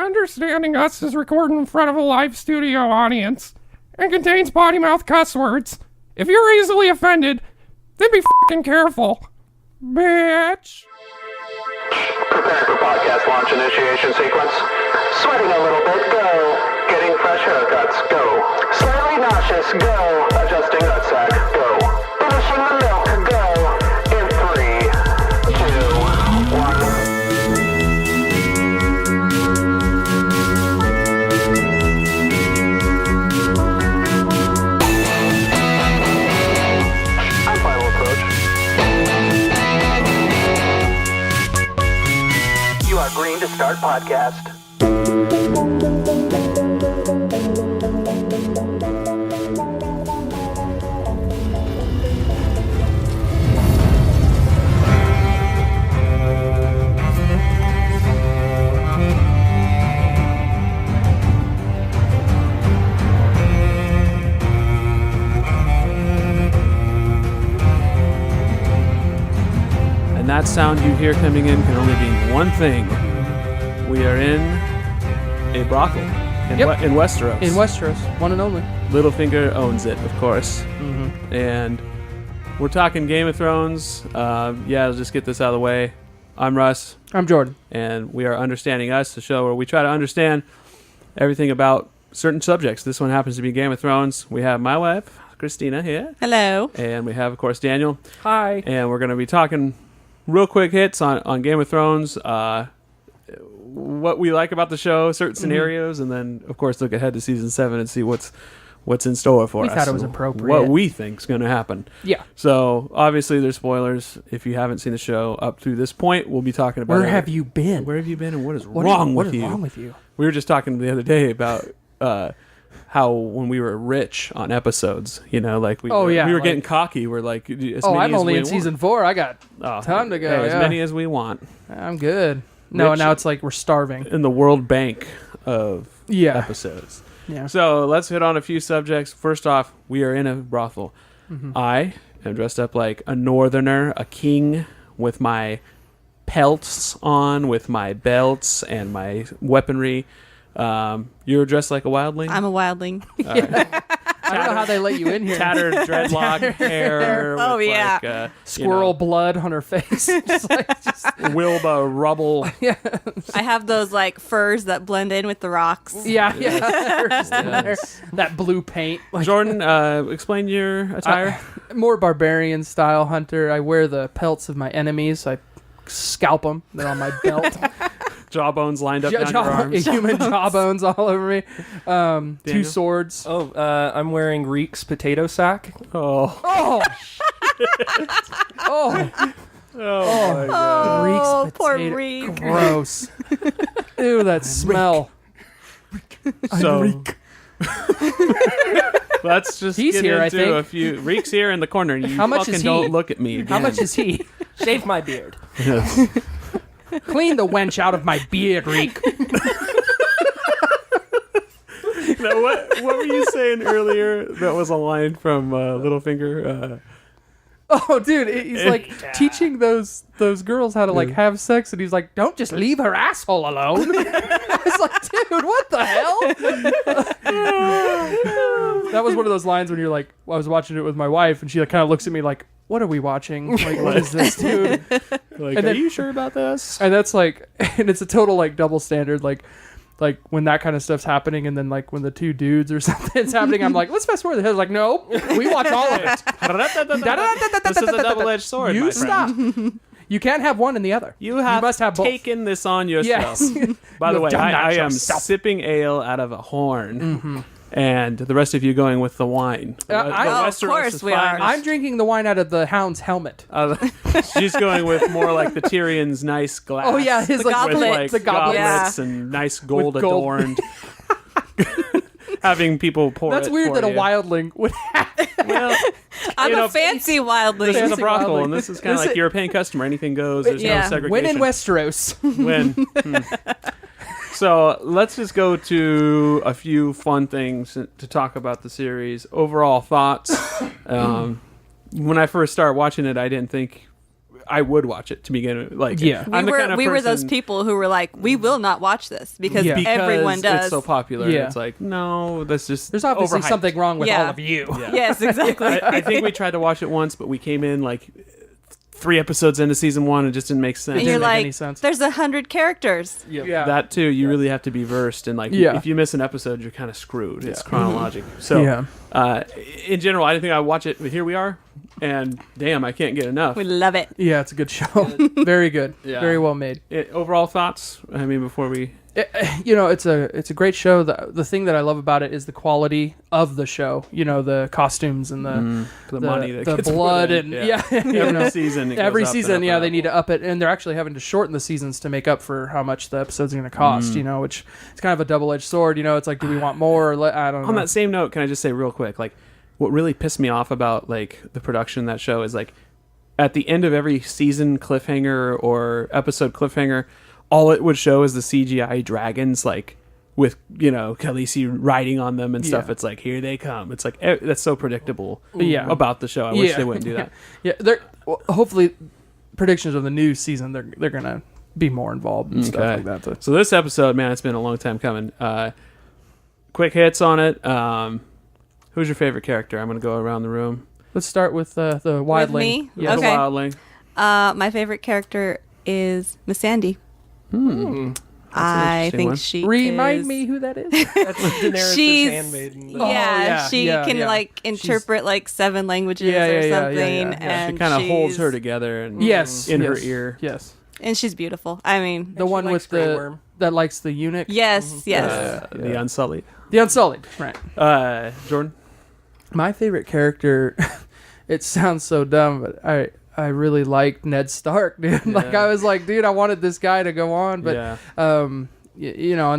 Understanding Us is recorded in front of a live studio audience and contains potty mouth cuss words. If you're easily offended, then be fucking careful. Bitch. Preparing for podcast launch initiation sequence. Sweating a little bit, go. Getting fresh haircuts, go. Slightly nauseous, go. Adjusting nutsack, go. Finishing the milk, go. In 3, 2, 1. I'm final approach. You are green to start podcast. And that sound you hear coming in can only be one thing. We are in a brothel in Westeros. In Westeros, one and only. Littlefinger owns it, of course. Mm-hmm. And we're talking Game of Thrones. I'll just get this out of the way. I'm Russ. I'm Jordan. And we are Understanding Us, the show where we try to understand everything about certain subjects. This one happens to be Game of Thrones. We have my wife, Christina, here. Hello. And we have, of course, Daniel. Hi. And we're going to be talking real quick hits on Game of Thrones, what we like about the show, certain scenarios, and then, of course, look ahead to Season 7 and see what's in store for us. We thought it was appropriate. What we think's going to happen. Yeah. So, obviously, there's spoilers. If you haven't seen the show up to this point, we'll be talking about Where have you been? Where have you been and what is wrong with you? What is wrong with you? We were just talking the other day about how when we were rich on episodes, we were getting cocky. We're like, I'm only in season 4. I got time to go. As many as we want. I'm good. No, Rich now it's like we're starving. In the World Bank of episodes. Yeah. So let's hit on a few subjects. First off, we are in a brothel. Mm-hmm. I am dressed up like a northerner, a king, with my pelts on, with my belts and my weaponry. You're dressed like a wildling? I'm a wildling. I don't know how they let you in here. Tattered dreadlock hair. Oh, with yeah. Squirrel blood on her face. just Wilbur rubble. Yeah. I have those like furs that blend in with the rocks. Yeah. Yes. That blue paint. Jordan, explain your attire. More barbarian style hunter. I wear the pelts of my enemies. I scalp them. They're on my belt. Jawbones lined up down your arms. Human jawbones all over me. 2 swords. I'm wearing Reek's potato sack. Oh. Oh, my God. Oh, Reek's poor potato. Reek. Gross. Ew, that smell. So let's just He's get here, I into think. a few. Reek's here in the corner. You How much fucking is he? don't look at me again. How much is he? Shave my beard. Yes. Clean the wench out of my beard, Reek. Now, what were you saying earlier? That was a line from Littlefinger. Oh, dude, he's like teaching those girls how to like have sex, and he's like, "Don't just leave her asshole alone." I was like, "Dude, what the hell?" That was one of those lines when you're like, I was watching it with my wife, and she like kind of looks at me like, "What are we watching? Like, what is this, dude?" Like, And are then- you sure about this? And that's like, and it's a total like double standard, like when that kind of stuff's happening, and then like when the 2 dudes or something's happening, I'm like, let's fast forward. The head's like, no, we watch all of it. This is a double-edged sword. You my friend. stop. You can't have one and the other. You must have both. taken this on yourself. Yes. By the You way, have done that I am yourself. sipping ale out of a horn, and the rest of you going with the wine. Oh, of Westeros course is we are. finest. I'm drinking the wine out of the hound's helmet. She's going with more like the Tyrion's nice glass. Oh yeah, his The like, goblet. with like the goblet. goblets and nice gold With gold. adorned. Having people pour That's it weird for that a you. wildling would have. Well, I'm know, a fancy wildling. this is a Fancy brothel, wildling. and this is kind of This like is- you're a paying customer. Anything goes. There's Yeah. no segregation. When in Westeros. When. So let's just go to a few fun things to talk about the series. Overall thoughts. When I first started watching it, I didn't think I would watch it to begin with. Like, Yeah. I'm the kind of we were those person- people who were like, we will not watch this because Yeah. everyone does. It's so popular. Yeah. It's like, no, that's just There's obviously overhyped. something wrong with Yeah. all of you. Yeah. Yes, exactly. I think we tried to watch it once, but we came in like 3 episodes into season 1 and it just didn't make sense. and you're didn't make any like, sense. there's 100 characters. Yeah. That too, you really have to be versed, and like Yeah. if you miss an episode, you're kind of screwed. It's chronologic. So, Yeah. in general, I didn't think I'd watch it, but here we are, and damn, I can't get enough. We love it. Yeah, it's a good show. Very good. Yeah. Very well made. Overall thoughts? I mean, before we It's a great show. The thing that I love about it is the quality of the show. The costumes and the money that the gets blood put in. and every season, it goes every up and season, up yeah, and they up. need to up it, and they're actually having to shorten the seasons to make up for how much the episodes are going to cost. Which it's kind of a double-edged sword. It's like, do we want more? Or I don't know. On that same note, can I just say real quick, like, what really pissed me off about like the production of that show is like, at the end of every season cliffhanger or episode cliffhanger, all it would show is the CGI dragons, like with Khaleesi riding on them and stuff. Yeah. It's like, here they come. It's like that's so predictable. Yeah. About the show. I wish they wouldn't do that. Yeah, hopefully predictions of the new season they're gonna be more involved and stuff Okay. like that. So this episode, man, it's been a long time coming. Quick hits on it. Who's your favorite character? I'm gonna go around the room. Let's start with the wildling. me? Yes. The Okay. wildling. My favorite character is Miss Sandy. I interesting think one. she Remind is- me who that is. That's Daenerys' She's- handmaiden. Yeah, yeah, she yeah, can yeah. like interpret like 7 languages Yeah, or yeah, yeah, something, yeah, yeah. and She kind of holds she's- her together and Yes, in her yes, ear. Yes, and she's beautiful. I mean, the one likes with Grey the Worm. that likes the eunuch. yes, yes. The Unsullied. The Unsullied. Right. Jordan. My favorite character. It sounds so dumb, but I really liked Ned Stark, dude. Like I was like, dude, I wanted this guy to go on, but Yeah. and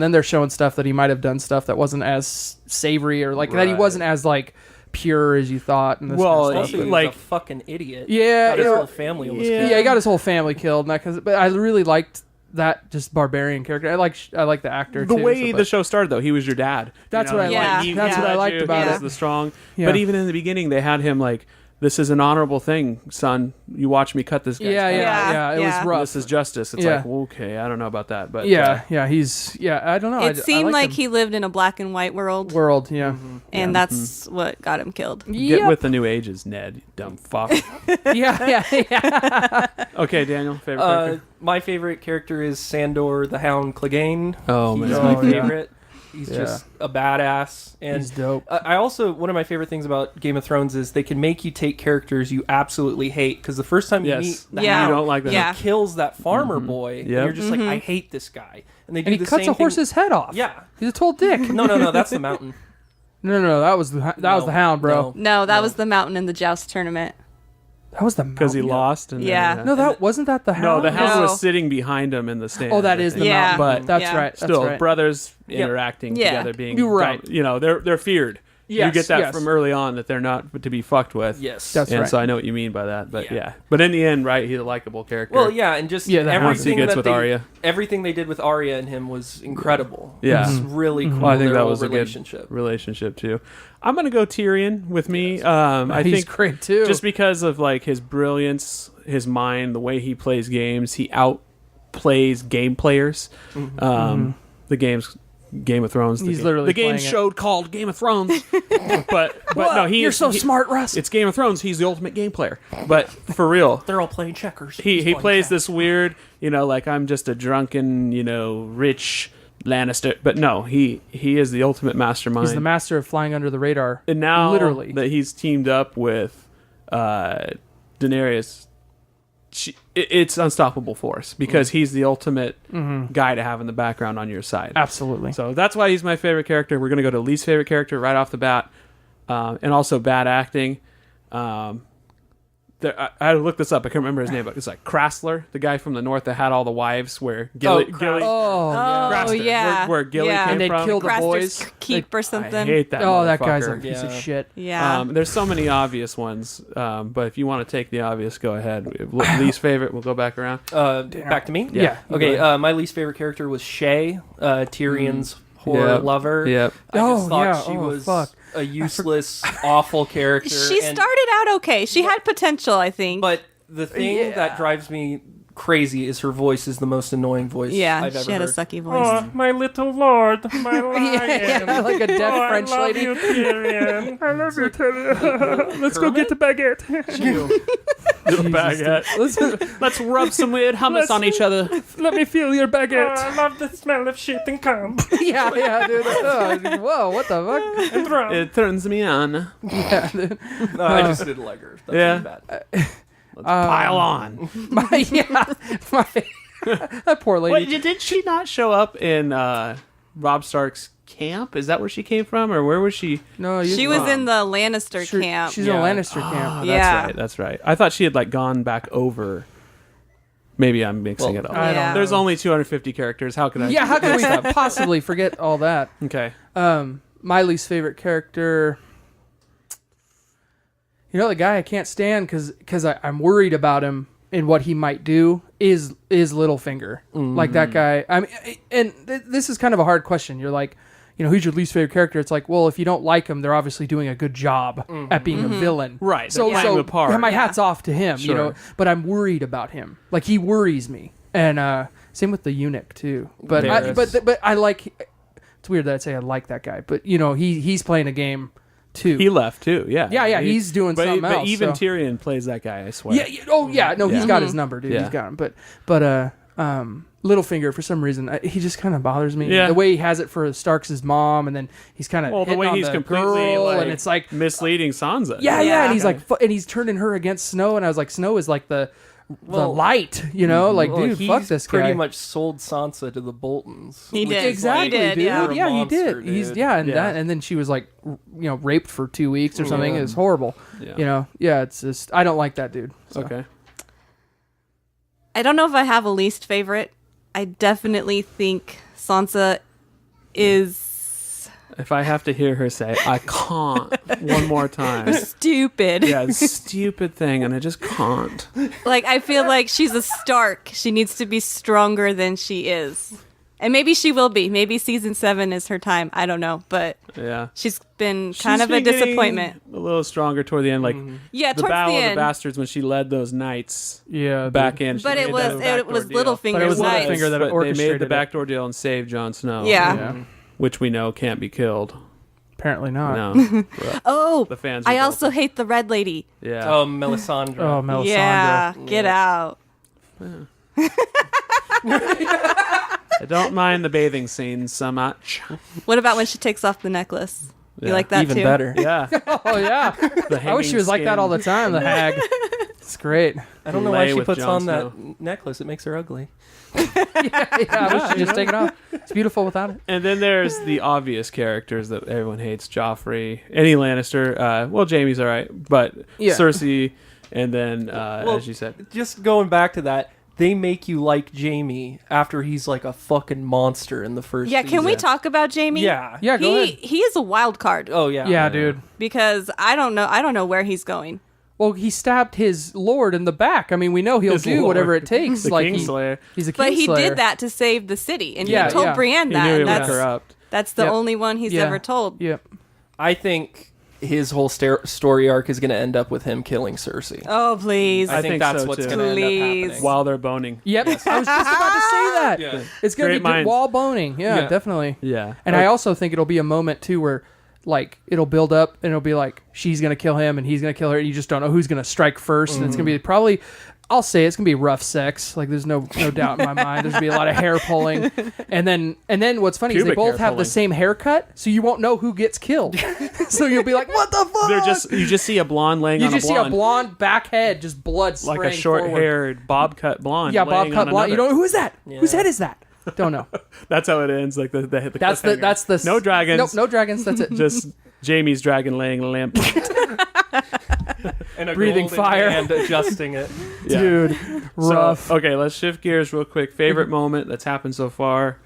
then they're showing stuff that he might have done stuff that wasn't as savory or like that he Right. wasn't as like pure as you thought. And this Well, kind of Also, stuff. he was like- a fucking idiot. Yeah, Got his you know, whole family was yeah. killed. Yeah, he got his whole family killed, but I really liked that just barbarian character. I like the actor The too. way so, the show started, though, he was your dad. That's what I liked. Yeah. he That's what I led liked you, about he was it. the strong. Yeah. But even in the beginning, they had him like, "This is an honorable thing, son. You watch me cut this guy's yeah, head. yeah. It was Yeah. rough. This is justice." It's Yeah. like, well, okay, I don't know about that, but Yeah, he's I don't know. It seemed I like him. he lived in a black and white world, world. Yeah, and that's what got him killed. get with the new ages, Ned. You dumb fuck. yeah. Okay, Daniel, favorite character. My favorite character is Sandor the Hound Clegane. Oh, He's man. my Oh, yeah. favorite. He's Yeah. just a badass. And He's dope. I also, one of my favorite things about Game of Thrones is they can make you take characters you absolutely hate. Because the first time you meet Yes, the Yeah. Hound, you don't like that. Yeah. he kills that farmer boy. And Yep. you're just like, I hate this guy. And they do And he the cuts same a horse's thing. head off. Yeah. He's a total dick. No, that's the mountain. No. That was the No, hound, bro. No, that was the mountain in the joust tournament. That was the Because he mountain. lost. And Yeah. then, No, that wasn't that the hound. no, the hound No. was sitting behind him in the stand. Oh, that is I the think. Yeah. mountain. But That's Yeah. right. That's still, right. brothers Yeah. interacting Yeah. together, being You're right. they're feared. You Yes, get that yes. from early on that they're not to be fucked with. Yes. That's and right. so I know what you mean by that, but Yeah. yeah. But in the end, right, he's a likable character. Well, yeah, and just Yeah, the hound. Once he everything gets that with they, Arya. everything they did with Arya and him was incredible. Yeah. It was really cool. Well, I think their that whole was a relationship. good relationship too. I'm gonna go Tyrion with me. I He's think great too. just because of like his brilliance, his mind, the way he plays games, he outplays game players. The game's Game of Thrones. He's the literally the game playing it. showed called Game of Thrones, but no, you're so smart, Russ. It's Game of Thrones. He's the ultimate game player. But for real, They're all playing checkers. he He's playing plays checkers. this weird, like I'm just a drunken, rich Lannister. But no, he is the ultimate mastermind. He's the master of flying under the radar. And now Literally. that he's teamed up with Daenerys, it's unstoppable force because he's the ultimate guy to have in the background on your side. Absolutely. So that's why he's my favorite character. We're going to go to least favorite character right off the bat, and also bad acting. I had to look this up. I can't remember his name, but it's like Chrysler, the guy from the north that had all the wives, where Gilly, Chrysler. Oh, Oh Craster, where Gilly yeah. came And they'd from. kill the Craster's boys. keep or I something. hate that. Oh, that guy's a motherfucker. piece of Yeah. shit. Yeah. There's so many obvious ones, but if you want to take the obvious, go ahead. Least favorite, we'll go back around. Back to me? Yeah. Okay, my least favorite character was Shay, Tyrion's horror Yep. lover. Yep. I just Oh, thought yeah. she Oh, was fuck. a useless, awful character. She and- started out okay. She had potential, I think. But The thing that drives me crazy is her voice is the most annoying voice I've ever she had heard. a sucky voice. My little lord, my lion. Like a deaf French lady. You, Tyrion. I love you, Tyrion. Let's go get the baguette. Little baguette. Let's rub some weird hummus on each other. Let me feel your baguette. I love the smell of shit and cum. yeah, dude. Whoa, what the fuck? And rum. It turns me on. Yeah, dude. No, I just didn't like her. That's Yeah. bad. Let's pile on. That poor lady. Wait, did she not show up in Robb Stark's camp? Is that where she came from, or where was she? No, She was in the Lannister camp. She's in a Lannister camp. Oh, Yeah. That's right. I thought she had like gone back over. Maybe I'm mixing it up. I don't know. There's only 250 characters. How could I? Yeah, how can we possibly forget all that? Okay. My least favorite character. You know, the guy I can't stand because I'm worried about him and what he might do is Littlefinger. Like that guy. I mean, and this is kind of a hard question. You're like, you know, who's your least favorite character? It's like, well, if you don't like him, they're obviously doing a good job at being a villain. Right. So, They're playing the part. yeah, my hat's off to him, you Sure. know, but I'm worried about him. Like, he worries me. And same with the eunuch, too. But I like, it's weird that I say I like that guy, but, you know, he's playing a game, too. He left too. Yeah. Yeah, he's doing something but else. even so. Tyrion plays that guy. I swear. Yeah. Oh, yeah. No, he's got his number, dude. Yeah. He's got him. But Littlefinger, for some reason, he just kind of bothers me. Yeah. The way he has it for Starks' mom, and then he's kind of the way he's completely girl, like, and it's like misleading Sansa. yeah, and he's like, and he's turning her against Snow, and I was like, Snow is like the light, you know, like dude, he's fuck this guy. pretty much sold Sansa to the Boltons. He which did. is Exactly, He did, dude. yeah. Yeah, he Monster, did. He's dude. and then she was like, you know, raped for 2 weeks or something. It was horrible. Yeah. You know, it's just I don't like that dude. So. Okay. I don't know if I have a least favorite. I definitely think Sansa is If I have to hear her say "I can't" one more time, stupid. yeah, it's a stupid thing, and I just can't. Like, I feel like she's a Stark. She needs to be stronger than she is. And maybe she will be. Maybe season 7 is her time. I don't know. But Yeah. she's been kind She's of a been getting disappointment. A little stronger toward the end, like Yeah, the towards Battle the of the end. Bastards when she led those knights Yeah, back in. She But made it was that backdoor deal. Littlefinger's But it was night. Littlefinger that But they made orchestrated the it. backdoor deal and saved Jon Snow. Yeah. Which we know can't be killed. Apparently not. No. Oh, The fans I are also hate the red lady. Yeah. Oh, Melisandre. Oh, Melisandre. Yeah, get out. I don't mind the bathing scenes so much. What about when she takes off the necklace? You like that Even too? better. Yeah. Oh yeah. The I wish she was like that all the time. The hag. It's great. I don't know why Lay she with puts Jon on Snow. that necklace. It makes her ugly. Yeah, I wish she just take it off. It's beautiful without it. And then there's the obvious characters that everyone hates: Joffrey, any Lannister. Well, Jaime's all right, but Yeah. Cersei, and then as you said, Just going back to that, they make you like Jaime after he's like a fucking monster in the first Yeah, can we season. talk about Jaime? Yeah. Yeah, go ahead. He is a wild card Oh, yeah. Yeah, dude. because I don't know where he's going. Well, he stabbed his lord in the back. I mean, we know he'll His do lord. whatever it takes. the like Kingslayer. he's a But he Kingslayer. did that to save the city, and Yeah, he told yeah. Brienne He that. knew he And was that's corrupt. that's the Yep. only one he's Yeah. ever told. Yep. I think his whole story arc is going to end up with him killing Cersei. Oh please! I think think that's so, what's too. going to end up Please. happening. While they're boning. Yep. I was just about to say that. Yeah. It's gonna Great be minds. wall boning. Yeah, Yeah. definitely. Yeah. And I also think it'll be a moment too where, like, it'll build up and it'll be like she's gonna kill him and he's gonna kill her. And you just don't know who's gonna strike first, and it's gonna be probably. I'll say it's gonna be rough sex. Like there's no doubt in my mind. There's gonna be a lot of hair pulling, and then what's funny is they Pubic both hair have the pulling. same haircut, so you won't know who gets killed. So you'll be like, "What the fuck?" You just see a blonde laying You on just a see blonde. a blonde back head, just blood like a spraying short-haired bob cut blonde. forward. Yeah, bob laying cut on blonde. You another. don't know who's that? Whose head is that? Don't know. That's how it ends. Like the That's cliffhanger. the no dragons. Nope, no dragons. That's it. Just Jaime's dragon laying limp. And a Breathing golden fire. hand adjusting it. Yeah. Dude, rough. So, okay, let's shift gears real quick. Favorite moment that's happened so far.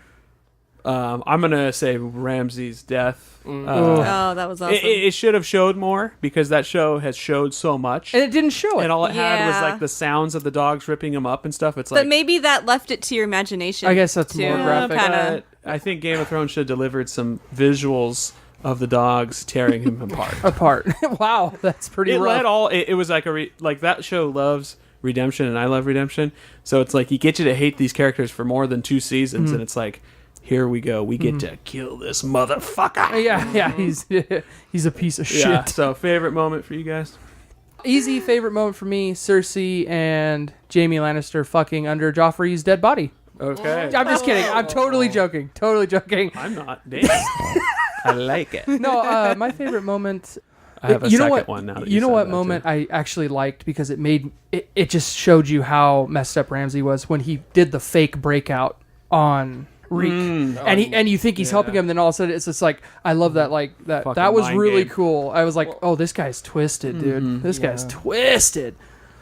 I'm gonna say Ramsay's death. Oh, that was awesome. It should have showed more because that show has showed so much, And it didn't show it. and all it had was Yeah. like the sounds of the dogs ripping him up and stuff. It's but like maybe that left it to your imagination. I guess that's too. more graphic. Kinda. I think Game of Thrones should have delivered some visuals of the dogs tearing him apart. apart. Wow, that's pretty It rough. led all. It was like like that show loves Redemption, and I love Redemption. So it's like, you get you to hate these characters for more than 2 seasons, and it's like, here we go. We get to kill this motherfucker. Yeah, he's a piece of shit. Yeah. So favorite moment for you guys? Easy favorite moment for me: Cersei and Jaime Lannister fucking under Joffrey's dead body. Okay. I'm just kidding. I'm totally joking. Totally joking. I'm not. Damn. I like it. No, my favorite moment. I have a you know second what, one now. That you know said what that, moment too. I actually liked because it just showed you how messed up Ramsay was when he did the fake breakout on Reek, and you think he's helping him, then all of a sudden it's just like, I love that, like that Fucking was mind really game. cool. I was like, oh, this guy's twisted, dude. This guy's twisted.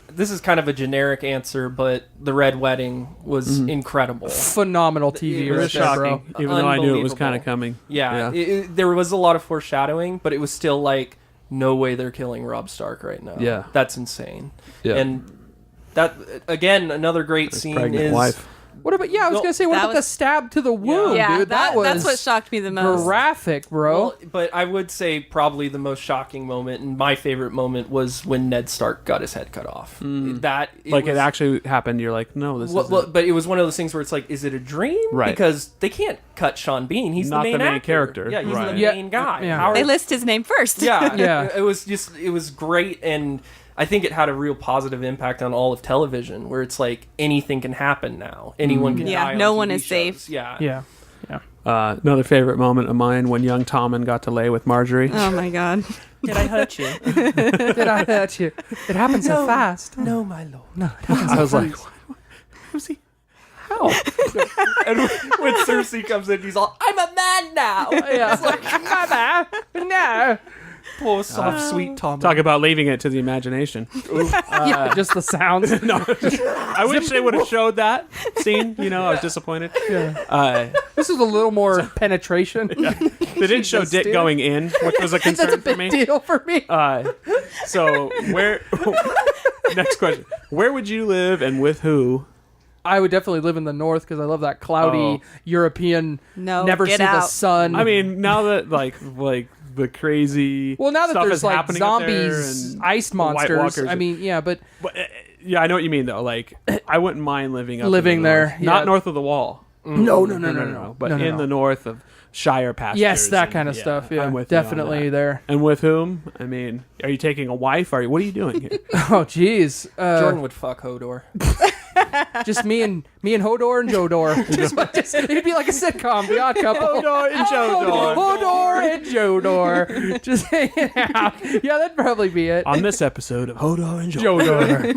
This is kind of a generic answer, but the Red Wedding was incredible. Phenomenal TV It It right was there, bro. shocking, even though I knew it was Unbelievable. kind of coming. Yeah, there was a lot of foreshadowing, but it was still like, no way they're killing Robb Stark right now. Yeah. That's insane. Yeah. And that, again, another great His scene pregnant is... wife. What about I was Well, gonna say, what that about the was- stab to the womb, Yeah, dude? That was that's what shocked me the most. graphic, bro. Well, but I would say probably the most shocking moment and my favorite moment was when Ned Stark got his head cut off. That Like, it was- actually happened. You're like, no, this is but it was one of those things where it's like, is it a dream? Right. Because they can't cut Sean Bean. He's Not the the main main actor. character. Yeah, he's Right. the Yeah. main guy. Yeah. How are- They list his name first. yeah, Yeah. It was great, and I think it had a real positive impact on all of television, where it's like anything can happen now. Anyone can Yeah, die. no on one TV is safe. shows. Yeah, Yeah. Another favorite moment of mine when young Tommen got to lay with Marjorie. Oh my god. Did I hurt you? Did I hurt you? It happened so fast. No, my lord. I was like, Who's he? How? And when Cersei comes in, he's all, "I'm a man now." Yeah. It's like, mother, no. Poor soft, sweet Tom. talk about leaving it to the imagination. Yeah, just the sounds. I wish they would have showed that scene. You know, I was disappointed. This is a little more penetration. They didn't show Jesus, Dick dude. going in, which was a That's a concern for big me. deal for me. So where? Next question: where would you live and with who? I would definitely live in the north because I love that cloudy European. No, never get see the out. Oh. sun. I mean, now that like the crazy well, now that stuff there's is like happening up there zombies, and ice the White monsters. Walkers- I mean, yeah, but yeah, I know what you mean though. Like, I wouldn't mind living up Living in the there, north. Not yeah. north of the wall. no, But No, no, in no. the north of Shire pastures. Yes, that and- kind of stuff. Yeah, I'm with you on definitely that. there. And with whom? I mean, are you taking a wife? What are you doing here? Oh, jeez. Jordan would fuck Hodor. Just me and Hodor and Jodor. It'd be like a sitcom, The Odd Couple. Hodor and Jodor. Hodor and Jodor. Just hanging out. Yeah, that'd probably be it. On this episode of Hodor and Jodor.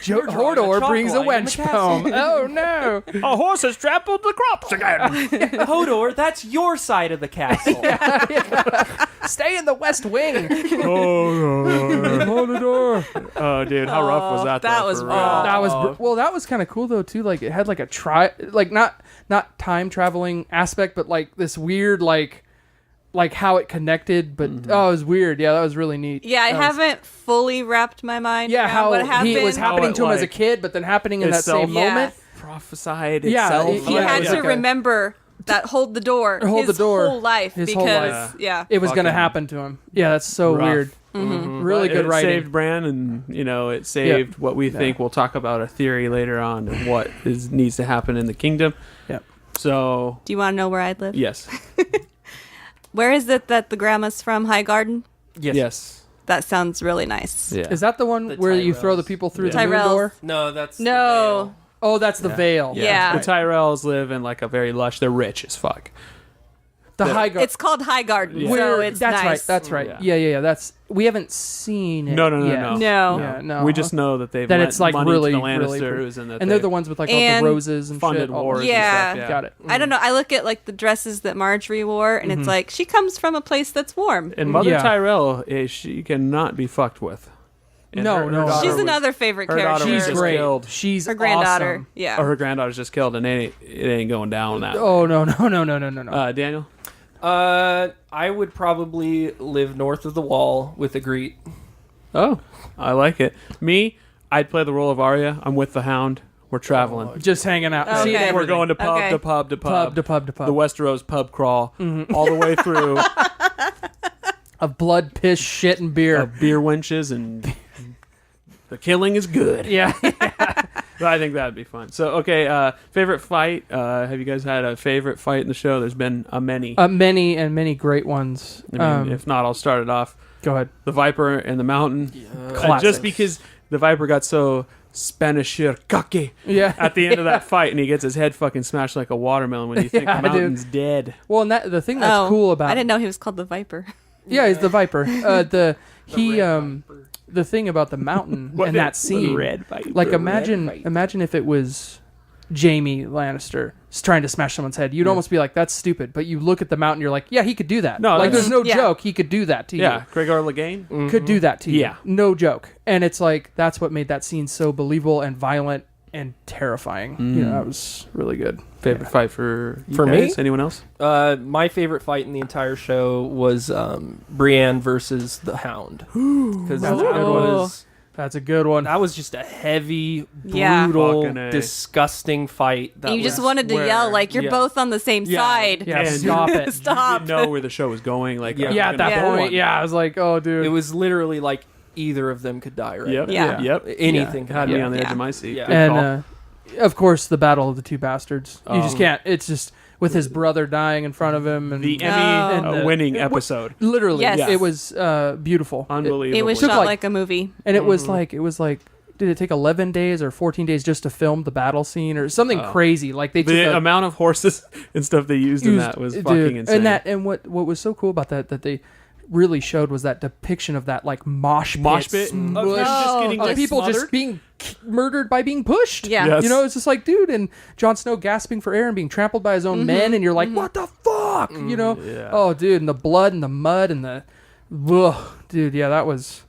Hodor brings a chalk line in the wench castle. poem. Oh no! A horse has trampled the crops again. Hodor, that's your side of the castle. Stay in the West Wing. Oh, dude, how rough was that? that though, was for rough. That was well. That was kind of cool though too. Like it had like a like not time traveling aspect, but like this weird like how it connected. But oh, it was weird. Yeah, that was really neat. Yeah, I That was- haven't fully wrapped my mind Yeah, around how what happened. it was happening to him as a like, kid, but then happening in that itself- same Yeah. moment. Prophesied Yeah, itself. he He Yeah, had it was to like a- remember that hold the door Hold his the door. whole life His because whole life. yeah. It was going to Fucking happen to him. Yeah, that's so rough. weird. Really But good it writing. saved Bran, and it saved what we think. We'll talk about a theory later on of what needs to happen in the kingdom. Yep. So Do you want to know where I'd live? yes, Where is it that the grandma's from? High Garden? yes, That sounds really nice. yeah. Is that the one The where you throw Tyrells. the people through Yeah. the moon Tyrells. door? No, that's No. Oh, that's the veil. Yeah. The Tyrells live in like a very lush. They're rich as fuck. The high garden. It's called High Garden, Yeah. so it's that's nice. right. That's right. Yeah. Yeah. That's we haven't seen it. No. yet. No. Yeah, no. We just know that they've That lent it's like money really, to the really Lannisters, pretty. and that And they're they've the ones with like all And the roses and funded shit. all wars. that. Yeah. And stuff, Got it. I don't know. I look at like the dresses that Marjorie wore, and it's like she comes from a place that's warm. And Mother Yeah. Tyrell, she cannot be fucked with. And No, no, daughter She's was- another favorite her daughter character. was She's just great. killed. She's Her granddaughter. awesome. Yeah. Or her granddaughter's just killed, and it ain't going down that. Oh no. Daniel. I would probably live north of the wall with Ygritte. Oh, I like it. Me, I'd play the role of Arya. I'm with the Hound. We're traveling. Just hanging out. Okay. Seeing We're everything. going to pub Okay. to pub to pub. Pub to pub to pub. The Westeros pub crawl all the way through of blood, piss, shit, and beer. beer wenches and The killing is good. Yeah. But I think that'd be fun. So, okay, favorite fight. Have you guys had a favorite fight in the show? There's been many. Many great ones. I mean, if not, I'll start it off. Go ahead. The Viper and the Mountain. Classic. Just because the Viper got so Spanisher cocky at the end of that fight, and he gets his head fucking smashed like a watermelon when you think the Mountain's dead. Well, and the thing that's cool about I didn't know he was called the Viper. Yeah, he's the Viper. The thing about the Mountain and that scene, like imagine if it was Jaime Lannister trying to smash someone's head. You'd almost be like, that's stupid. But you look at the Mountain, you're like, yeah, he could do that. No, like there's no Yeah. joke. He could do that to you. Yeah, Gregor Legane. Could do that to you. Yeah. No joke. And it's like, that's what made that scene so believable and violent and terrifying. You know, that was really good. Favorite fight for you For guys? me? Anyone else? My favorite fight in the entire show was Brienne versus the Hound. Because That's a good one. That's a good one. that was just a heavy, Yeah. brutal, Fucking A. disgusting fight. That And you just was wanted to where- yell like you're yeah. both on the same side. Yeah, And stop it. Stop. You didn't know where the show was going. Like, Yeah. Yeah, at that Yeah. point, I was like, oh, dude. It was literally like either of them could die right Yep. now. Yeah. Yep. Anything could Had me happen. on the edge Yeah. of my seat. Yeah. Good call. And of course, the battle of the two bastards. You just can't. It's just with his brother dying in front of him, and the and Emmy the- winning episode. literally, Yes. it was beautiful. Unbelievable. It was Took shot like- like a movie. And it was like did it take 11 days or 14 days just to film the battle scene or something crazy? Like they took The a, amount of horses and stuff they used in that was dude, fucking insane. And what was so cool about that they really showed was that depiction of that like mosh pit, Of smush, him just getting of like, people just smothered? being murdered by being pushed. Yeah. Yes. You know, it's just like, dude, and Jon Snow gasping for air and being trampled by his own men, and you're like, what the fuck? You know? Yeah. Oh, dude, and the blood and the mud and the, ugh, dude, yeah, that was.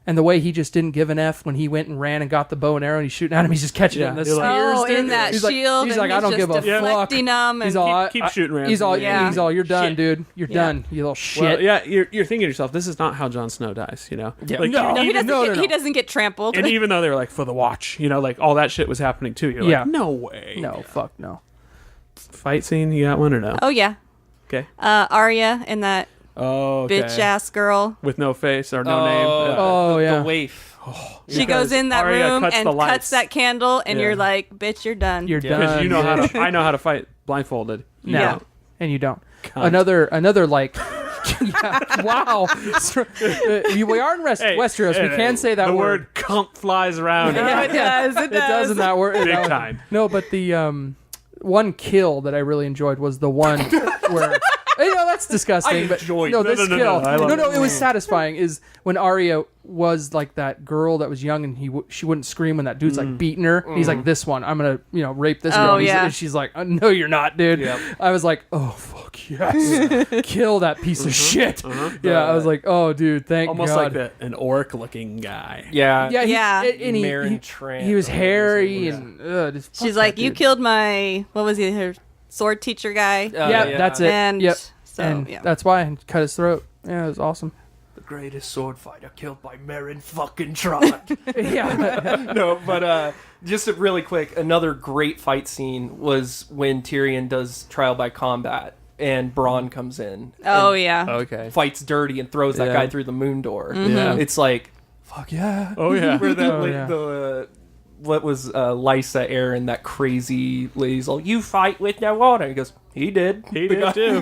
And the way he just didn't give an F when he went and ran and got the bow and arrow and he's shooting at him, he's just catching it in the you're like- spears. Oh, dude. in that he's like, shield. He's and like, I don't just give a fuck. deflecting them. He's And all, Keep shooting, Ramsay. He's all, Yeah. he's all, you're done, Shit. dude. You're Yeah. done. You little shit. Well, yeah, you're thinking to yourself, this is not how Jon Snow dies, you know? Yeah. Like, No. no, he even- doesn't. no. He doesn't get trampled. and even though they were like, for the watch, you know, like all that shit was happening too. You're Yeah. like, no way. No, fuck no. Fight scene, you got one or no? Oh yeah, Okay. Arya and that Oh, okay. bitch ass girl. With no face or no name. Oh, yeah. The waif. She goes in that Arya room cuts and the lights. cuts that candle, and Yeah. you're like, "Bitch, you're done." You're Yeah. Because done. you know how to, I know how to fight blindfolded. You No. don't. And you don't. Cunt. Another like, yeah, wow. We are in Westeros. We can say that the word. cunt flies around. Yeah, it does. It It does in that word. Big time. No, but the one kill that I really enjoyed was the one where. You know, that's disgusting. I but enjoyed- no, No, this no, kill. I love No, it. it was satisfying. Is when Arya was like that girl that was young and she wouldn't scream when that dude's like beating her. He's like, this one, I'm gonna rape this girl. Oh, And yeah. and she's like, no, you're not, dude. Yep. I was like, oh fuck yes, kill that piece of shit. Yeah, I was like, oh dude, thank Almost God. like an orc looking guy. Yeah. Yeah, Yeah. and Meryn Trant. he was hairy Yeah. and just fuck She's that like, "You dude." killed my what was he? Her sword teacher guy." Yeah, that's it. And Yep. so and yeah. that's why I cut his throat. Yeah, it was awesome. The greatest sword fighter killed by Meryn fucking Trant. Yeah. No, but just really quick, another great fight scene was when Tyrion does trial by combat and Bronn comes in. Oh and yeah. Okay. fights dirty and throws that Yeah. guy through the moon door. Yeah. It's like, fuck yeah. Oh yeah. Where the, Oh, yeah. what was Lysa Aaron, that crazy lady's all, you fight with no honor. He goes, he did. He The did guy- too.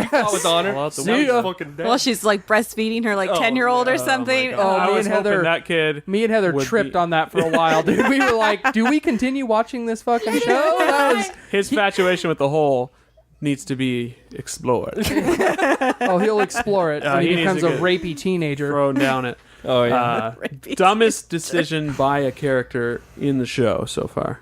He fought with honor. All out the Now he's window. fucking dead. Well, she's like breastfeeding her like Oh, 10-year-old yeah. or something. Oh, Oh, I me was and hoping Heather- that kid. Me and Heather would tripped be- on that for a while, dude. We were like, do we continue watching this fucking show? That was, His infatuation with the hole needs to be explored. oh, he'll explore it when he he needs becomes to a get rapey teenager. Thrown down it. Oh, yeah. Dumbest decision by a character in the show so far.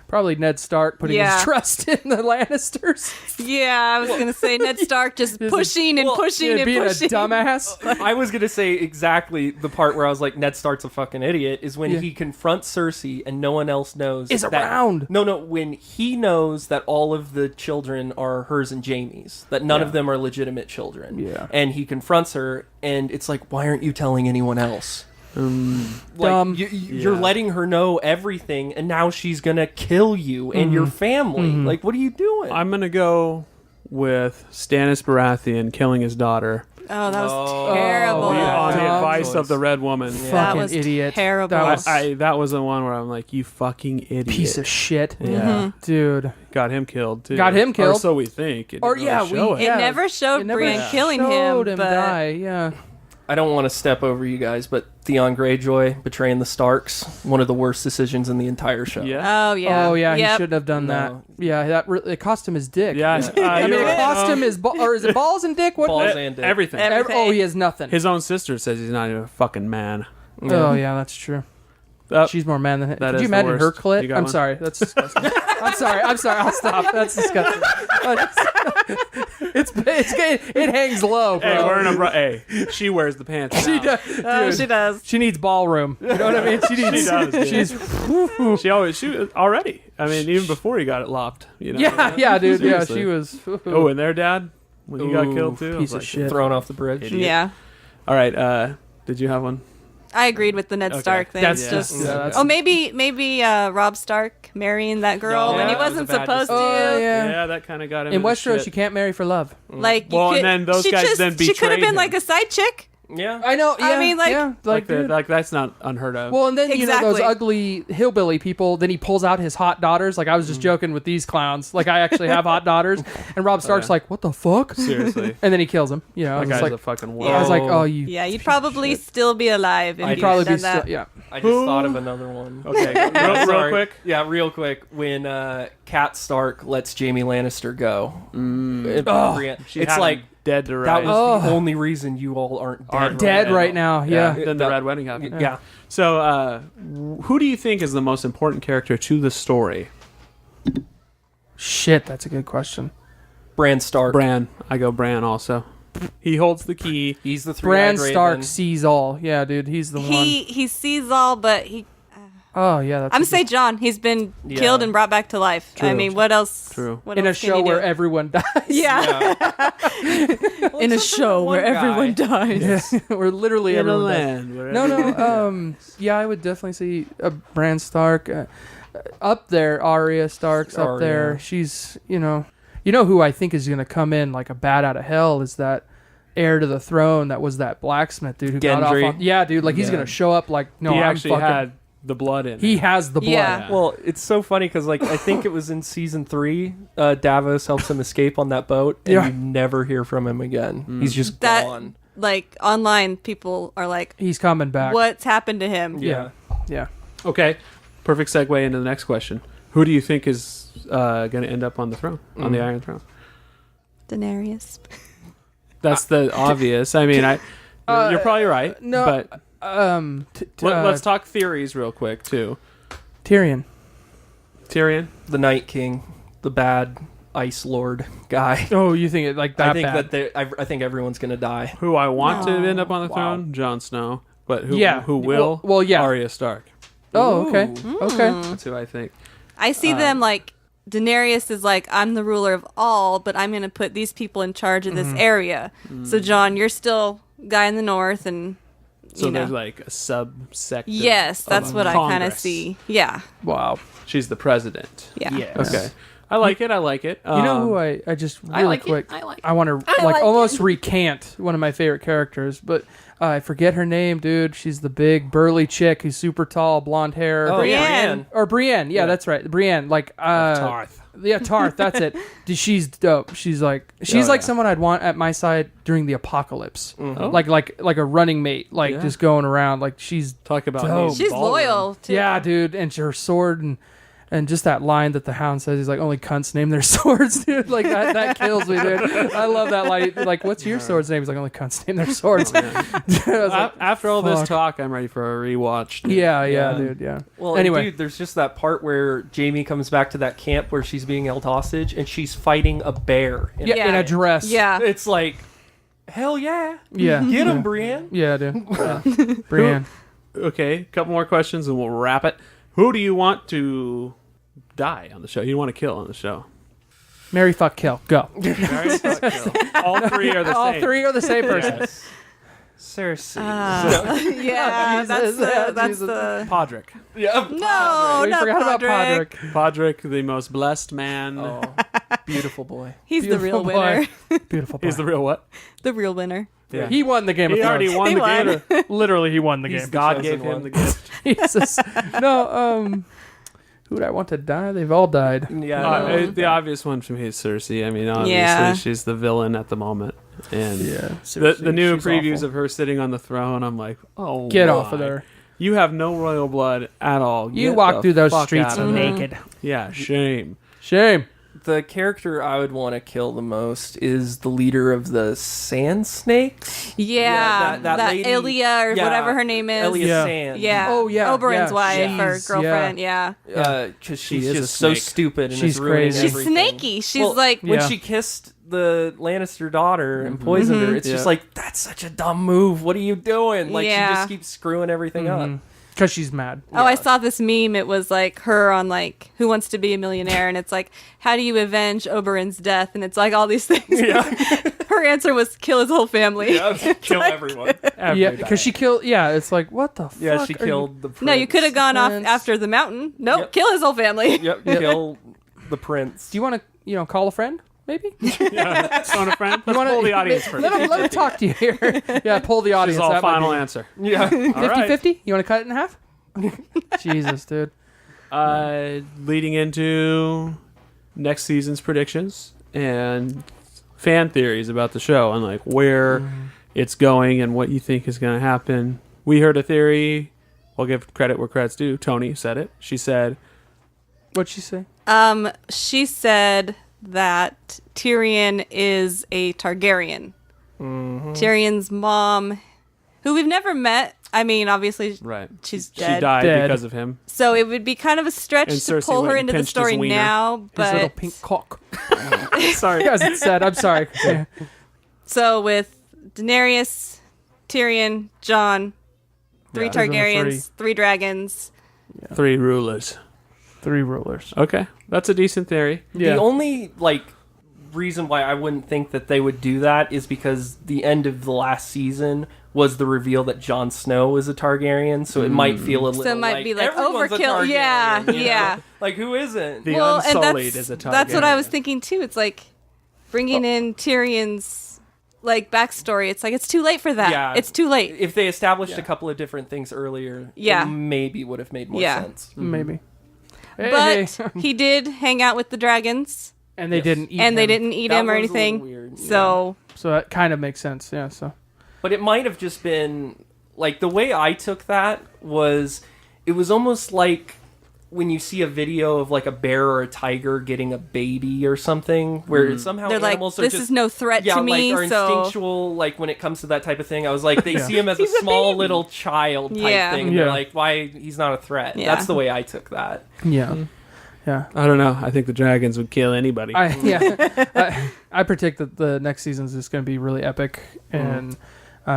Probably Ned Stark putting Yeah. his trust in the Lannisters. Yeah, I was gonna say Ned Stark just pushing and pushing Yeah, and being pushing. a dumbass. I was gonna say exactly the part where I was like, Ned Stark's a fucking idiot, is when Yeah. he confronts Cersei and no one else knows Is that- around. No, when he knows that all of the children are hers and Jaime's, that none of them are legitimate children. Yeah. And he confronts her, and it's like, why aren't you telling anyone else? Like, Dumb. You're Yeah. letting her know everything, and now she's gonna kill you and your family. Like, what are you doing? I'm gonna go with Stannis Baratheon killing his daughter Oh, that was Oh, terrible. yeah. On the Dumb advice choice. of the red woman. That Fucking was idiot. terrible. That was That was the one where I'm like, you fucking idiot. piece of shit. Yeah. Dude. Got him killed, too. Got him Or killed. so we think. It Or, didn't yeah, really show we- it. It Yeah. never showed It never Brienne killing showed him, but die. Yeah. I don't want to step over you guys, but Theon Greyjoy betraying the Starks, one of the worst decisions in the entire show. Yeah. oh yeah, Oh yeah, Yep. he shouldn't have done that. No. Yeah, it cost him his dick. Yeah. I mean, you're it right. cost him his or is it balls and dick? What? Balls and dick. Everything. Everything. Oh, he has nothing. His own sister says he's not even a fucking man. Oh yeah, that's true. She's more man than him. that Could is you the imagine her worst. You clit? got I'm one? sorry. That's disgusting. I'm sorry. I'll stop. That's disgusting. It hangs low, bro. Hey, wearing a hey, she wears the pants. She now. does. Oh, Dude, she does. she needs ballroom. You know what I mean? She needs. She does, dude. She's. She already. I mean, even before he got it lopped. You know. Yeah, dude. Yeah, Seriously. she was. Oh, and their dad when he got Ooh, killed too. I piece was of like, shit. Thrown off the bridge. Idiot. Yeah, All right. Did you have one? I agreed with the Ned Okay. Stark thing. That's Yeah. just. Yeah, that's- Oh, maybe Rob Stark marrying that girl No, when he that was wasn't a bad supposed to. Oh yeah. Yeah, that kind of got him In into Westeros, shit. you can't marry for love. Like, you Well, and could- then those she guys just, then she could have betrayed been him. like a side chick. Yeah. I know. Yeah, I mean, like- yeah, like, dude. like that's not unheard of. Well, and then you know those Exactly. ugly hillbilly people. Then he pulls out his hot daughters. Like I was just joking with these clowns. Like I actually have hot daughters. And Rob Stark's like, "What the fuck?" seriously, And then he kills him. You know, I that was guy's like, a fucking I wall. was like, "Oh, you." Yeah, you'd probably still be alive if I'd you'd Probably done be that. still. Yeah. I just thought of another one. Okay, real Sorry. quick. Yeah, real quick. When Cat Stark lets Jaime Lannister go, She it's had like him dead to that rights. was the only reason you all aren't dead. Dead right now. Yeah. Then the red wedding happened. Yeah. So, who do you think is the most important character to the story? Shit, that's a good question. Bran Stark. Bran. I go Bran also. He holds the key. He's the Bran three-eyed Stark raven. sees all. Yeah, dude, he's the one. He sees all, but he. Oh yeah, that's I'm a gonna say John. He's been Yeah. killed and brought back to life. I True. mean, what else? True. What in a else can show you do? where everyone dies. Yeah, in a show where everyone dies. We're literally In a everyone dies. land. where No, every- no. Yeah, I would definitely see Bran Stark up there. Arya Stark's up Arya. there. She's you know who I think is gonna come in like a bat out of hell is that heir to the throne that was that blacksmith dude who got off Gendry. on. Yeah, dude. Like he's Yeah. gonna show up like no, he I'm actually fucking. had the blood in. He him. has the blood. Yeah. Well, it's so funny because, like, I think it was in season 3, Davos helps him escape on that boat, and Yeah. you never hear from him again. He's just That gone. like online people are like, He's coming back. what's happened to him? Yeah. Yeah. Okay, perfect segue into the next question. Who do you think is going to end up on the throne, on the Iron Throne? Daenerys. That's the obvious. I mean, you're probably right. no, but let's talk talk theories real quick too. Tyrion. Tyrion. The Night King, the bad Ice Lord guy. Oh, you think it like that I think bad? I think everyone's gonna die. Who I want to No. end up on the throne? Jon Snow. But who? Yeah. Who will? Well, yeah. Arya Stark. Oh, okay. Ooh. Okay. That's who I think. I see them like Daenerys is like, I'm the ruler of all, but I'm gonna put these people in charge of this area. So John, you're still guy in the north, and So you know. there's like a subsect. Yes, that's what I kind of Congress. see. Yeah, Wow. She's the president. yeah. Okay. I like it. I like it. You know who I just really like it. quick. I want to like almost recant one of my favorite characters, but I forget her name, dude. She's the big burly chick who's super tall, blonde hair. Oh, Brienne. Or Brienne. Yeah, that's right. Brienne. Like Tarth. Yeah, Tarth. That's it. She's dope. She's like someone I'd want at my side during the apocalypse. Oh. Like a running mate. Like Yeah. just going around. Like she's Talk about Dope. me. She's loyal too. yeah, dude. And her sword and just that line that the Hound says, he's like, only cunts name their swords, dude. Like, that kills me, dude. I love that line. Like, what's your sword's name? He's like, only cunts name their swords. Dude, I was like, After all this fuck. talk, I'm ready for a rewatch. dude. yeah, Yeah. dude, yeah. Well, Anyway. anyway, dude, there's just that part where Jamie comes back to that camp where she's being held hostage and she's fighting a bear. Yeah, in a dress. Yeah. It's like, hell yeah. Yeah. Get him, yeah. Brienne. Yeah, dude. Yeah. Brienne. Okay, a couple more questions and we'll wrap it. Who do you want to die on the show? You want to kill on the show? Marry, fuck, kill. Go. All three are the All same. three are the same person. Yes. Cersei. Yeah, that's Jesus. Jesus. the. Podrick. yeah. No, We not forgot about Podrick. Podrick. Podrick, the most blessed man. Oh. Beautiful boy. He's the real winner. Beautiful boy. He's the real what? The real winner. Yeah. He won the Game of He Thrones. already won He the won. game. Literally, he won the He's game. the God chosen gave him one. the gift. Jesus. No, who would I want to die? They've all died. Yeah. The obvious one for me is Cersei. I mean, obviously Yeah. she's the villain at the moment, and Yeah. the new She's previews awful. of her sitting on the throne, I'm like, oh, Get why? off of there. You have no royal blood at all. You Get walk the through those fuck streets out of there. naked. Yeah, shame. Shame. The character I would want to kill the most is the leader of the Sand Snakes. Yeah, that that lady- Elia or yeah, whatever her name is. Elia Yeah. Sand. Yeah. Oh, yeah, Oberyn's yeah, wife or she's- girlfriend. Yeah. Because she's is a just so snake. stupid and She's is ruining crazy. She's everything. snaky. She's Well, like, when Yeah. she kissed the Lannister daughter and poisoned her, it's just Yeah. like, that's such a dumb move. What are you doing? Like, Yeah. she just keeps screwing everything up. Because she's mad. oh, I saw this meme. It was like her on like Who Wants to Be a Millionaire, and it's like, how do you avenge Oberyn's death? And it's like all these things. Her answer was kill his whole family. Kill everyone. Yeah, because she killed. Yeah, it's like, what the fuck? Yeah, she are you- killed the prince. No, you could have gone off Prince. after the mountain. Nope, Yep. kill his whole family. Yep, kill the prince. Do you want to, call a friend? Maybe? Phone a friend. Let's wanna- pull the audience first. Let him talk to you here. Yeah, pull the This audience. is all That might final be- answer. Yeah. All right. 50-50? You want to cut it in half? Jesus, dude. Leading into next season's predictions and fan theories about the show and like where it's going and what you think is going to happen. We heard a theory. I'll give credit where credit's due. Tony said it. She said, What'd she say? She said that Tyrion is a Targaryen. Tyrion's mom, who we've never met. I mean, obviously, right. she's She dead. died Dead. because of him. So it would be kind of a stretch And to Cersei pull went her and into the pinched his story wiener. now. His But little pink cock. Sorry. As it said. I'm sorry. Yeah. so with Daenerys, Tyrion, Jon, three Yeah. Those are the Targaryens, three dragons. 3 rulers. 3 rulers. Okay. That's a decent theory. Yeah. The only reason why I wouldn't think that they would do that is because the end of the last season was the reveal that Jon Snow is a Targaryen, so it might feel a little. So it might be like everyone's a overkill. Targaryen, Yeah, you know? yeah. Like who isn't? The Well, and Unsullied is a Targaryen. that's what I was thinking too. It's like bringing in Tyrion's backstory. It's like it's too late for that. Yeah. It's too late. If they established a couple of different things earlier, Yeah. it maybe would have made more Yeah. sense. Maybe. But he did hang out with the dragons, and they didn't eat and they him. didn't eat That him or was a little anything. weird, yeah. So So that kind of makes sense. Yeah, so. But it might have just been like the way I took that was it was almost like when you see a video of like a bear or a tiger getting a baby or something where somehow they're like, animals are this just is no threat yeah, to me. like are So instinctual like when it comes to that type of thing. I was like they see him as a small little child type Yeah. thing and Yeah. they're like why he's not a threat. Yeah. That's the way I took that. Yeah. Yeah. I don't know. I think the dragons would kill anybody. I predict that the next season is just going to be really epic. And Good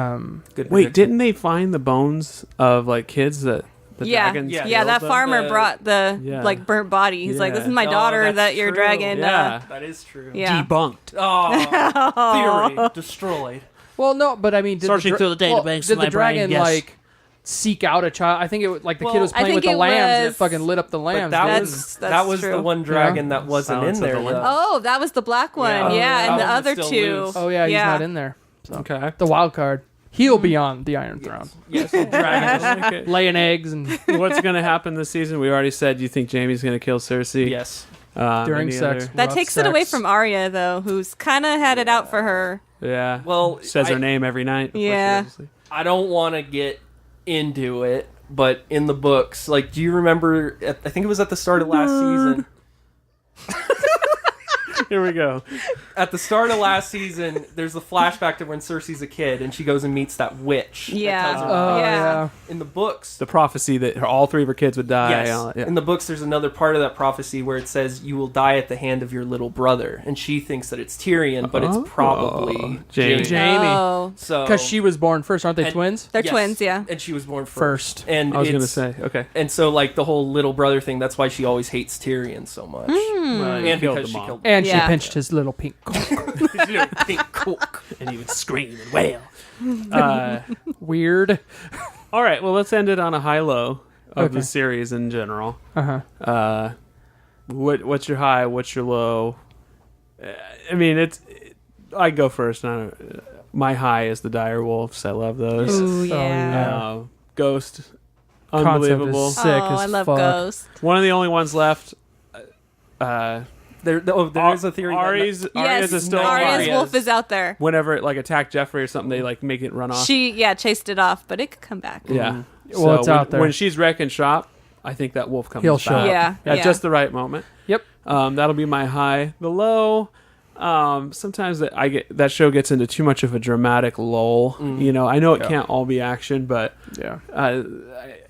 Wait, prediction. didn't they find the bones of like kids that the yeah, dragons Yeah. yeah. killed That them? farmer The- brought the Yeah. burnt body. He's like, Yeah. this is my Oh, daughter that's that your true. dragon. Yeah. That is true. Yeah. Debunked. Oh, theory destroyed. well, no, but I mean, did Searching the, through the databanks did of the my brain, dragon yes. seek out a child? I think it was like the kid Well, was I playing with think the it lambs and it was- fucking lit up the lambs. But that dude. was That's that was true. the one dragon that wasn't Silence in of there. the Lambs. though. Oh, that was the black one. Yeah. Yeah, That and the one was other still two. loose. Oh yeah, he's not in there. Okay. The wild card. He'll be on the Iron Throne, Yes. Dragons. laying eggs and What's going to happen this season? We already said you think Jamie's going to kill Cersei. Yes. during Any sex. other- That rough takes it away sex. from Arya, though, who's kind of had it out for her. Yeah. Well, says her I- name every night. before she Yeah. goes to sleep. I don't want to get into it, but in the books, like, do you remember? I think it was at the start of last season. Here we go. At the start of last season, there's a flashback to when Cersei's a kid and she goes and meets that witch. that Yeah. tells her Oh Yeah. yeah. in the books. The prophecy that all 3 of her kids would die. Yes. Yeah. In the books, there's another part of that prophecy where it says you will die at the hand of your little brother, and she thinks that it's Tyrion, but it's probably Jamie. Jamie. Oh, So Because she was born first, aren't they And- twins? they're yes, twins, yeah. and she was born First. And I was going to it's- say, okay. And so, like, the whole little brother thing, that's why she always hates Tyrion so much. Well, you And killed because the she mom. killed And she Yeah. pinched his little pink cock. pink cook. And he would scream and wail. Weird. All right, well, let's end it on a high-low of Okay. the series in general. Uh huh. What's your high? What's your low? I mean, I go first. My high is the dire wolves. I love those. Ooh, yeah. Ghost, Concept unbelievable. is sick Oh, as I love fuck. Ghost. One of the only ones left. There is a theory. Arya's Yes, is still Arya's alive. wolf is out there. Whenever it like attacked Jeffrey or something, they like make it run off. She chased it off, but it could come back. Yeah. Well, it's out there. When she's wrecking shop, I think that wolf comes He'll back. show up. Yeah, At yeah. just the right moment. Yep. That'll be my high. The low, sometimes that show gets into too much of a dramatic lull. You know, I know it can't all be action, but Yeah.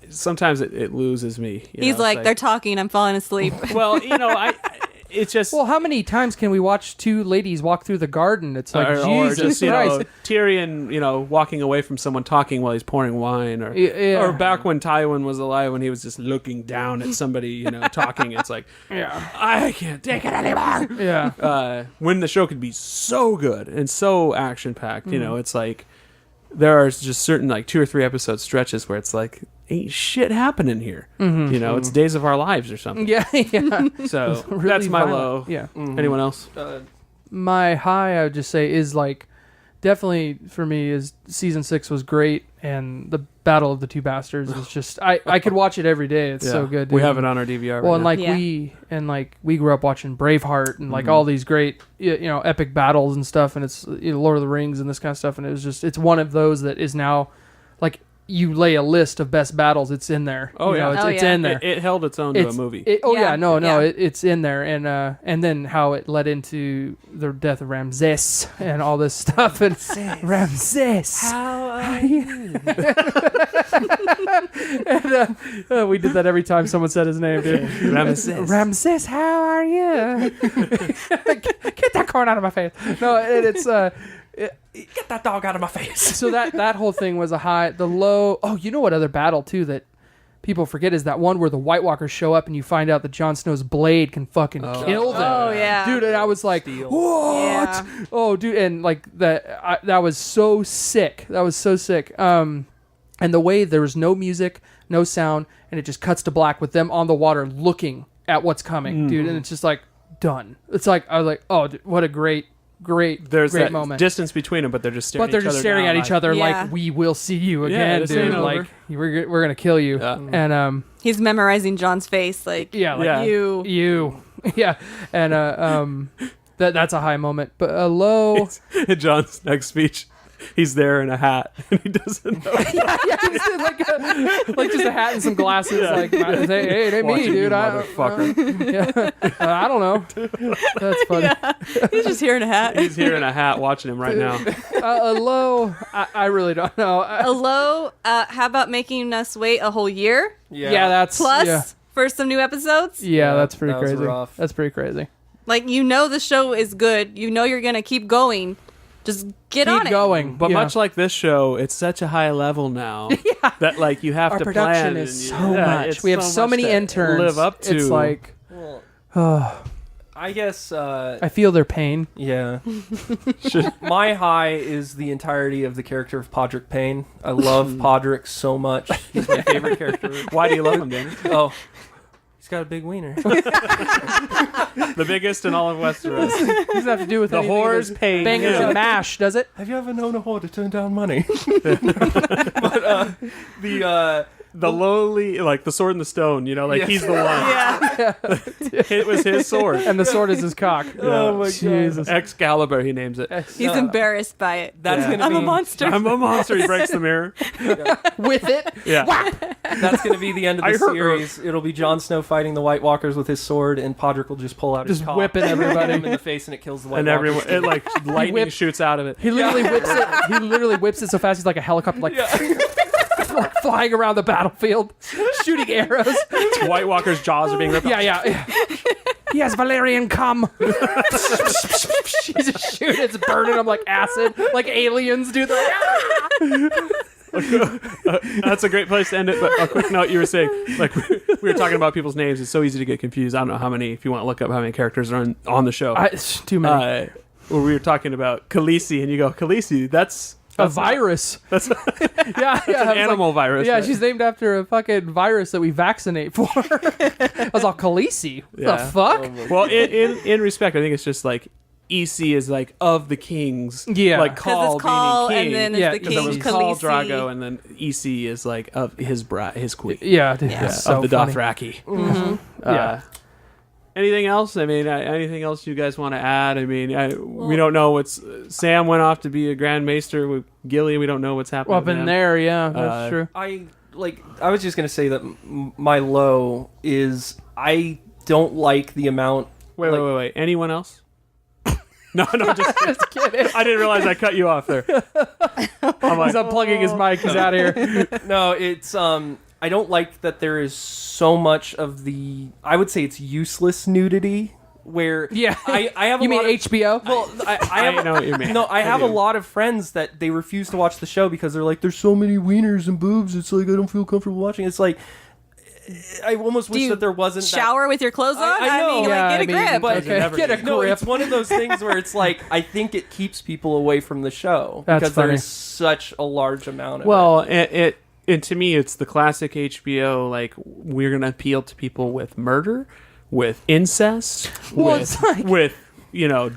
sometimes it loses me. He's like, they're talking. I'm falling asleep. well, you know, it's just. Well, how many times can we watch two ladies walk through the garden? It's like, or Jesus just, you Christ. know, Tyrion, you know, walking away from someone talking while he's pouring wine, or Yeah. or back when Tywin was alive, when he was just looking down at somebody, you know, talking. It's like, Yeah. I can't take it anymore. Yeah. When the show could be so good and so action packed, you know, it's like there are just certain like 2 or 3 episode stretches where it's like ain't shit happening here. You know, it's Days of Our Lives or something. Yeah. Yeah. So Really that's my violent. low. Yeah. Anyone else? My high, I would just say, is like definitely for me is season 6 was great, and the Battle of the Two Bastards was just I could watch it every day. It's so good. We dude. have it on our DVR. Well, right and now. like we grew up watching Braveheart and like all these great you know epic battles and stuff, and it's Lord of the Rings and this kind of stuff, and it's one of those that is now like you lay a list of best battles, it's in there. Oh, You know, yeah. it's in there. It held its own to a movie. Yeah. It's in there, and then how it led into the death of Ramses and all this stuff, and Ramses. How are you? And, we did that every time someone said his name, dude. Ramses, how are you? Get that corn out of my face. No, it's Get that dog out of my face. so that whole thing was a high. The low. Oh, you know what other battle too that people forget is that one where the White Walkers show up and you find out that Jon Snow's blade can fucking kill them. Oh, yeah. Dude, and I was like, Steel. what? Yeah. Oh, dude, and like that was so sick. That was so sick. And the way there was no music, no sound, and it just cuts to black with them on the water looking at what's coming, dude. And it's just like done. It's like I was like, oh, dude, what a great There's great that moment. distance between them, but they're just staring. But they're just staring at each other Yeah. like, we will see you Yeah, again, this dude. ain't Like over. we're gonna kill you. Yeah. And He's memorizing John's face. Like, yeah, like Yeah. you. yeah, and that's a high moment. But a low, John's next speech, he's there in a hat and he doesn't know. like just a hat and some glasses. Like, hey, it ain't me, Watching dude. you, I I don't know. That's funny. Yeah. He's just here in a hat. He's here in a hat watching him right now. A low, I really don't know. A low, how about making us wait a whole year? Yeah, that's Plus for some new episodes? Yeah, that's pretty that was crazy. rough. That's pretty crazy. Like, you know the show is good. You know you're going to keep going. Just get on Keep it. going. But Yeah. much like this show, it's such a high level now that like you have Our to production plan. is and so much. it's We have so much many to interns. live up to. It's like, Well, I guess. I feel their pain. Yeah. My high is the entirety of the character of Podrick Payne. I love Podrick so much. He's my favorite character. Why do you love him, Danny? Oh, he's got a big wiener. The biggest in all of Westeros. Doesn't have to do with The anything with whore's his pain. bangers Yeah. and mash, does it? Have you ever known a whore to turn down money? The lowly, like the sword and the stone, you know, like Yeah. he's the one. Yeah. It was his sword. And the sword is his cock. Oh my Jesus. Excalibur, he names it. He's embarrassed by it. That's Yeah. gonna I'm be a monster. I'm a monster. He breaks the mirror. With it. Yeah. that's gonna be the end of I the heard- series. It'll be Jon Snow fighting the White Walkers with his sword, and Podrick will just pull out his Just cock, whipping everybody. hit him in the face, and it kills the White And everyone, Walkers. it like lightning whip- shoots out of it. He literally whips it. He literally whips it so fast he's like a helicopter, like flying around the battlefield, shooting arrows. White Walker's jaws are being ripped off. Yeah. He has Valerian cum. He's just shooting. It's burning him like acid, like aliens do. That's a great place to end it. But a quick note, you were saying, like, we were talking about people's names. It's so easy to get confused. I don't know how many, if you want to look up how many characters are on the show. It's too many. Where we were talking about Khaleesi, and you go, Khaleesi, that's a virus. That's yeah, an animal virus. Yeah, right? she's named after a fucking virus that we vaccinate for. I was all Khaleesi. What Yeah. the fuck? Well, in respect, I think it's just like EC is like of the kings. Yeah. like 'Cause Khal it's Khal, meaning king. and then it's Yeah, the 'cause So it king was Khaleesi. Khal Drago, and then EC is like of his bride, his queen. Yeah, dude, Yeah. it's so of the funny. Dothraki. Yeah. Anything else? I mean, anything else you guys want to add? I mean, we don't know what's. Sam went off to be a Grand Maester with Gilly. We don't know what's happening. Up with in him. there, yeah, that's true. I was just gonna say that my low is I don't like the amount. Wait. Anyone else? No, just Just kidding. I didn't realize I cut you off there. I'm like, He's unplugging his mic. He's out of here. No, it's I don't like that there is so much of the. I would say it's useless nudity. Where Yeah. I have. You a mean lot of, HBO? Well, I have, know what you mean. No, I have a do. lot of friends that they refuse to watch the show because they're like, "There's so many wieners and boobs. It's like I don't feel comfortable watching." It's like I almost Do wish you that there wasn't shower with your clothes on? I know. mean, Yeah, like, I get a mean, grip. But Okay. Get a no, grip. it's one of those things where it's like I think it keeps people away from the show That's because funny. there's such a large amount of well, it to me, it's the classic HBO. Like we're gonna appeal to people with murder, with incest, Well, with it's like- with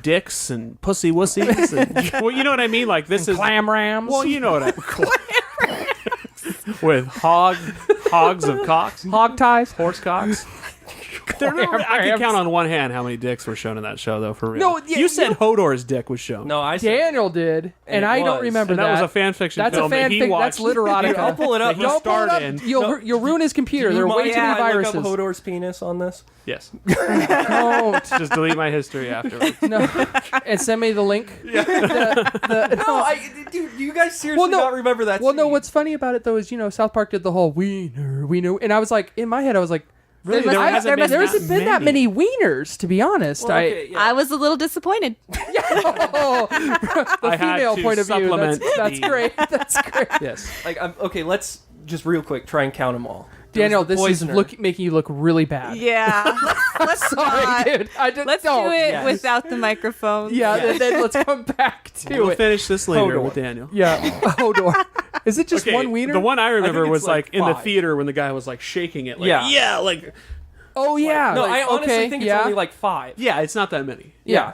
dicks and pussy wussies. And, well, you know what I mean. Like this is Clam rams. well, you know what I with hogs of cocks, Hog ties. horse cocks. I can count on one hand how many dicks were shown in that show, though. For real, No, yeah, you said Hodor's dick was shown. No, I said Daniel did, and it I don't was. remember and that was a fan fiction That's a film that he fanfic. watched. That's literotica. I'll pull it up. That he Don't pull it starred up. in. You'll ruin his computer. There are way too many Look viruses. up Hodor's penis on this. Yes, Don't. just delete my history afterwards. No. And send me the link. No, dude, you guys seriously not remember that? Well, no. scene? What's funny about it though is South Park did the whole wiener, and I was like, in my head, I was like, Really, There must- there there hasn't there hasn't been that many wieners, to be honest. Well, okay, yeah. I was a little disappointed. The I had female to point of view. supplement That's the- great. That's great. Yes. Okay, let's just real quick try and count them all. Daniel, There's this the is poisoner. making you look really bad. Yeah. Let's Sorry, not. dude. I just Let's don't. do it Yes. without the microphone. Yeah, and then let's come back to We'll it. finish this later Hodor. with Daniel. Yeah, Hodor. Is it just Okay, one wiener? The one I remember it's was like like in the 5. theater when the guy was like shaking it. Like, Yeah. like Oh yeah. No, like, I honestly okay, think it's yeah. only like 5. yeah, it's not that many. Yeah.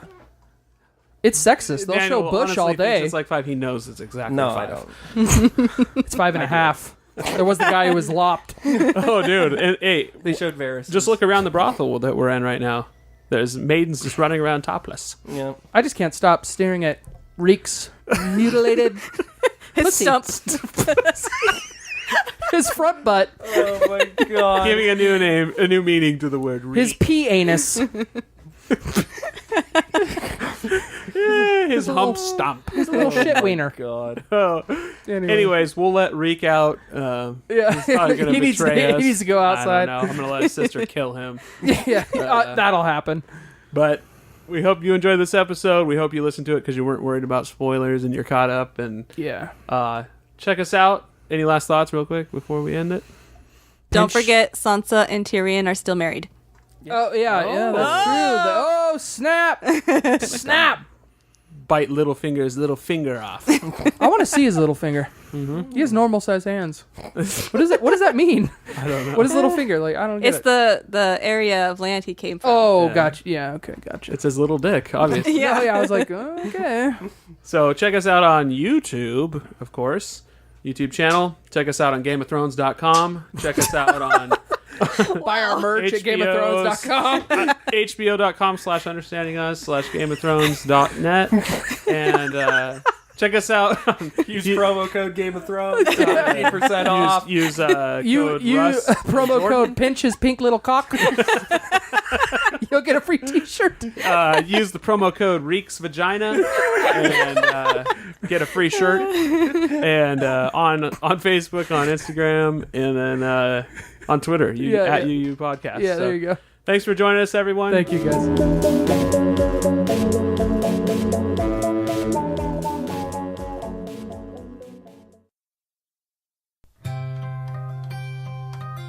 It's sexist. They'll Daniel show Bush honestly all thinks day. It's like 5. He knows it's exactly No, 5. I don't. It's 5.5. There was the guy who was lopped. Oh, dude. And, hey, They showed Varys. just look around the brothel that we're in right now. There's maidens just running around topless. Yeah. I just can't stop staring at Reek's mutilated His pussy. stump. His front butt. Oh my god. Giving a new name, a new meaning to the word His reek. pee anus. His hump stump. His little shit wiener. God. Oh. Anyway. Anyways, we'll let Reek out. Yeah. He's probably gonna he needs to, betray us. he needs to go outside. I don't know. I'm gonna let his sister kill him. Yeah, that'll happen. But we hope you enjoyed this episode. We hope you listened to it because you weren't worried about spoilers and you're caught up. And Yeah. check us out. Any last thoughts, real quick, before we end it? Don't forget, Sansa and Tyrion are still married. Oh yeah, that's true. Snap! Snap! Bite Littlefinger's little finger off. I want to see his little finger. Mm-hmm. He has normal sized hands. What is it? What does that mean? I don't know. What is little finger? Like I don't get It's it. the area of land he came from. Oh, Yeah. gotcha. Yeah, okay, gotcha. It's his little dick, obviously. Yeah, I was like, okay. So check us out on YouTube, of course. YouTube channel. Check us out on GameOfThrones.com. Check us out on Buy our merch at HBO's GameOfThrones.com. HBO.com/understandingus/GameOfThrones.net. And check us out. Use promo code Game of Thrones. 15% off. Use You code you Russ promo Jordan. code pinch his pink little cock. You'll get a free T-shirt. Use the promo code Reeks Vagina and get a free shirt. And on Facebook, on Instagram, and then on Twitter, at UU Podcast. Yeah, So, there you go. Thanks for joining us, everyone. Thank you, guys.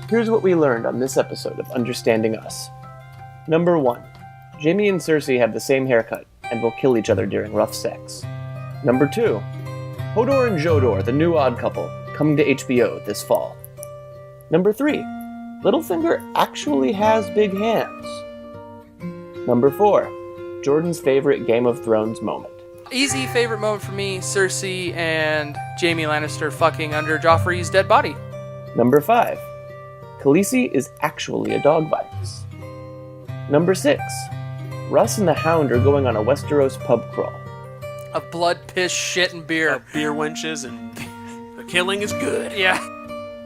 Here's what we learned on this episode of Understanding Us. Number 1. Jaime and Cersei have the same haircut and will kill each other during rough sex. Number 2. Hodor and Jodor, the new odd couple, coming to HBO this fall. Number 3. Littlefinger actually has big hands. Number 4. Jordan's favorite Game of Thrones moment. Easy favorite moment for me, Cersei and Jaime Lannister fucking under Joffrey's dead body. Number 5. Khaleesi is actually a dog virus. Number 6. Russ and the Hound are going on a Westeros pub crawl. Of blood, piss, shit, and beer. Beer wenches and the killing is good. Yeah.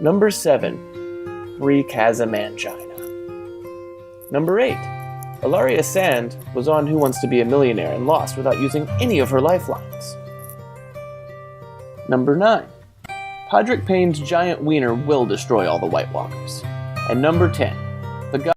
Number 7. Free Mangina. Number 8. Ilaria Sand was on Who Wants to Be a Millionaire and lost without using any of her lifelines. Number 9. Podrick Payne's giant wiener will destroy all the White Walkers. And number 10.